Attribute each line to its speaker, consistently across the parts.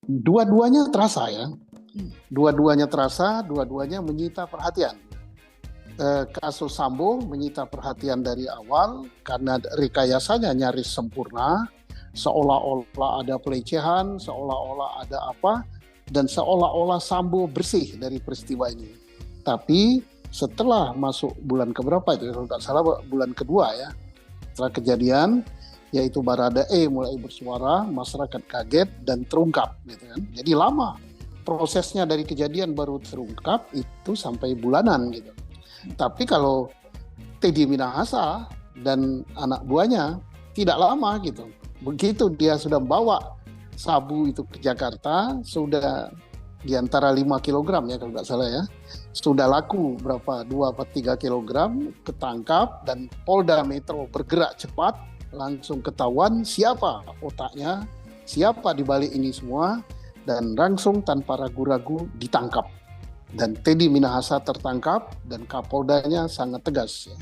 Speaker 1: Dua-duanya terasa ya, dua-duanya terasa, dua-duanya menyita perhatian. Kasus Sambo menyita perhatian dari awal karena rekayasanya nyaris sempurna, seolah-olah ada pelecehan, seolah-olah ada apa, dan seolah-olah Sambo bersih dari peristiwa ini. Tapi setelah masuk bulan keberapa itu, kalau tidak salah bulan kedua ya, setelah kejadian, yaitu Baradae mulai bersuara, masyarakat kaget dan terungkap, gitu kan. Jadi lama prosesnya dari kejadian baru terungkap itu sampai bulanan gitu. Tapi kalau Teddy Minahasa dan anak buahnya tidak lama gitu. Begitu dia sudah bawa sabu itu ke Jakarta, sudah di antara 5 kg ya kalau nggak salah ya. Sudah laku berapa 2 atau 3 kg, ketangkap dan Polda Metro bergerak cepat, langsung ketahuan siapa otaknya, siapa di balik ini semua, dan langsung tanpa ragu-ragu ditangkap. Dan Teddy Minahasa tertangkap dan Kapoldanya sangat tegas.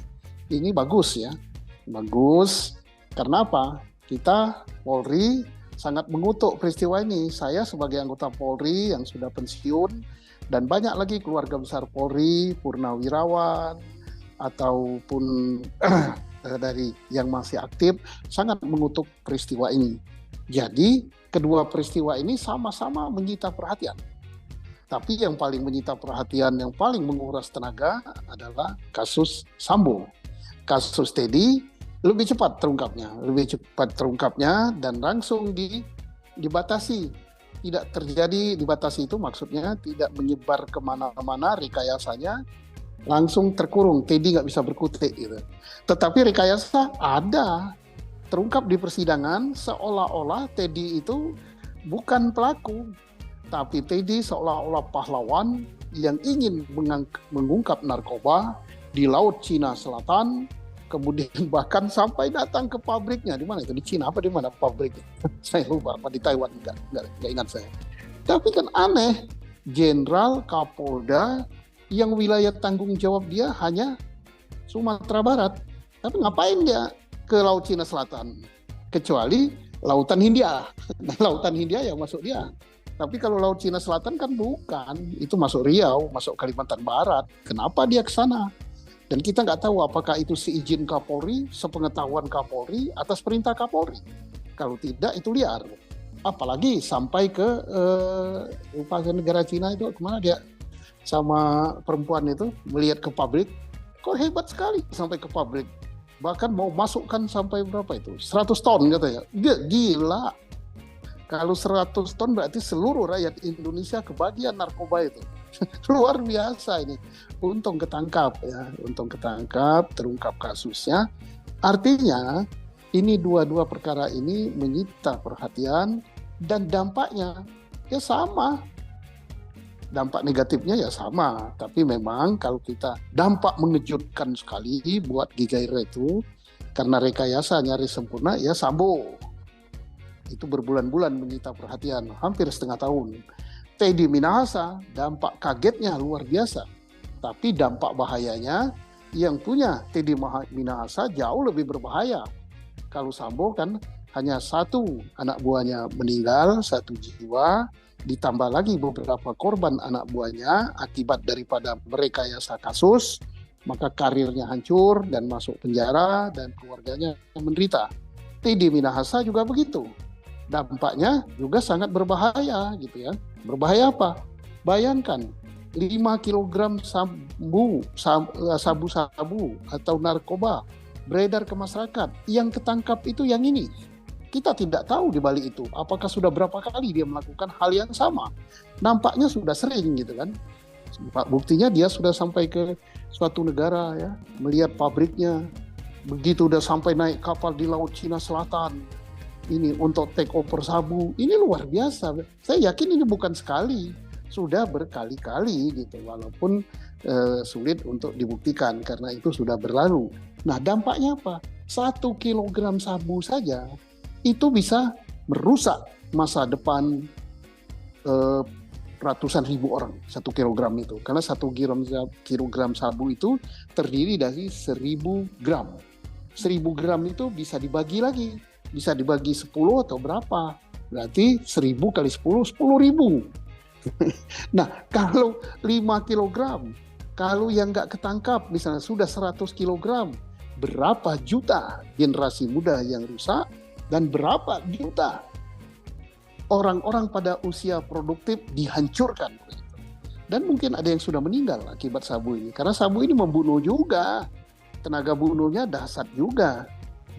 Speaker 1: Ini bagus ya, bagus. Karena apa? Kita Polri sangat mengutuk peristiwa ini. Saya sebagai anggota Polri yang sudah pensiun dan banyak lagi keluarga besar Polri, purnawirawan ataupun dari yang masih aktif sangat mengutuk peristiwa ini. Jadi kedua peristiwa ini sama-sama menyita perhatian. Tapi yang paling menyita perhatian, yang paling menguras tenaga adalah kasus Sambo. Kasus Teddy lebih cepat terungkapnya dan langsung dibatasi. Tidak terjadi, dibatasi itu maksudnya tidak menyebar kemana-mana rekayasanya, langsung terkurung, Teddy nggak bisa berkutik gitu. Tetapi rekayasa ada, terungkap di persidangan seolah-olah Teddy itu bukan pelaku. Tapi Teddy seolah-olah pahlawan yang ingin mengungkap narkoba di Laut Cina Selatan, kemudian bahkan sampai datang ke pabriknya. Di mana itu? Di Cina apa di mana pabriknya? Saya lupa, apa di Taiwan, enggak ingat saya. Tapi kan aneh, Jenderal Kapolda yang wilayah tanggung jawab dia hanya Sumatera Barat. Tapi ngapain dia ke Laut Cina Selatan? Kecuali Lautan Hindia. Nah, Lautan Hindia yang masuk dia. Tapi kalau Laut Cina Selatan kan bukan, itu masuk Riau, masuk Kalimantan Barat. Kenapa dia ke sana? Dan kita nggak tahu apakah itu seizin Kapolri, sepengetahuan Kapolri, atas perintah Kapolri. Kalau tidak itu liar. Apalagi sampai ke negara Cina itu, kemana dia sama perempuan itu melihat ke pabrik. Kok hebat sekali sampai ke pabrik. Bahkan mau masukkan sampai berapa itu? 100 ton katanya. Gila. Kalau 100 ton berarti seluruh rakyat Indonesia kebagian narkoba itu. Luar biasa ini. Untung ketangkap ya, terungkap kasusnya. Artinya ini dua perkara ini menyita perhatian dan dampaknya ya sama. Dampak negatifnya ya sama, tapi memang kalau kita dampak mengejutkan sekali buat Gigaira itu karena rekayasa nyaris sempurna ya Sambo. Itu berbulan-bulan menyita perhatian, hampir setengah tahun. Teddy Minahasa, dampak kagetnya luar biasa. Tapi dampak bahayanya, yang punya Teddy Minahasa jauh lebih berbahaya. Kalau Sambo kan hanya satu anak buahnya meninggal, 1 jiwa, ditambah lagi beberapa korban anak buahnya akibat daripada merekayasa kasus, maka karirnya hancur dan masuk penjara dan keluarganya menderita. Teddy Minahasa juga begitu. Dampaknya juga sangat berbahaya gitu ya. Berbahaya apa? Bayangkan 5 kg sabu-sabu atau narkoba beredar ke masyarakat. Yang ketangkap itu yang ini. Kita tidak tahu di balik itu apakah sudah berapa kali dia melakukan hal yang sama. Nampaknya sudah sering gitu kan. Buktinya dia sudah sampai ke suatu negara ya, melihat pabriknya. Begitu udah sampai naik kapal di Laut Cina Selatan. Ini untuk take over sabu, ini luar biasa. Saya yakin ini bukan sekali, sudah berkali-kali gitu, walaupun sulit untuk dibuktikan karena itu sudah berlalu. Nah dampaknya apa? 1 kilogram sabu saja itu bisa merusak masa depan ratusan ribu orang, 1 kilogram itu. Karena 1 kilogram sabu itu terdiri dari 1.000 gram. 1.000 gram itu bisa dibagi lagi. Bisa dibagi 10 atau berapa. Berarti 1.000 kali 10, 10.000. Nah, kalau 5 kilogram, kalau yang nggak ketangkap misalnya sudah 100 kilogram, berapa juta generasi muda yang rusak dan berapa juta orang-orang pada usia produktif dihancurkan. Dan mungkin ada yang sudah meninggal akibat sabu ini. Karena sabu ini membunuh juga. Tenaga bunuhnya dahsyat juga.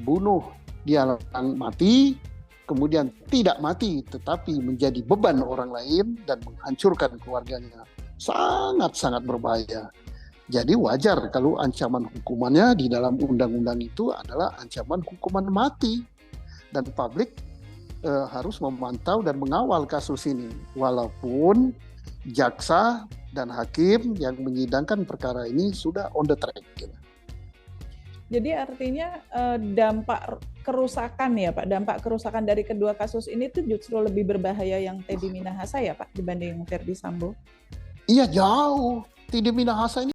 Speaker 1: Bunuh dia mati, kemudian tidak mati tetapi menjadi beban orang lain dan menghancurkan keluarganya. Sangat-sangat berbahaya. Jadi wajar kalau ancaman hukumannya di dalam undang-undang itu adalah ancaman hukuman mati. Dan publik harus memantau dan mengawal kasus ini. Walaupun jaksa dan hakim yang menyidangkan perkara ini sudah on the track.
Speaker 2: Jadi artinya dampak kerusakan ya Pak, dampak kerusakan dari kedua kasus ini tuh justru lebih berbahaya yang Teddy Minahasa ya Pak dibanding Verdi Sambo?
Speaker 1: Iya jauh. Teddy Minahasa ini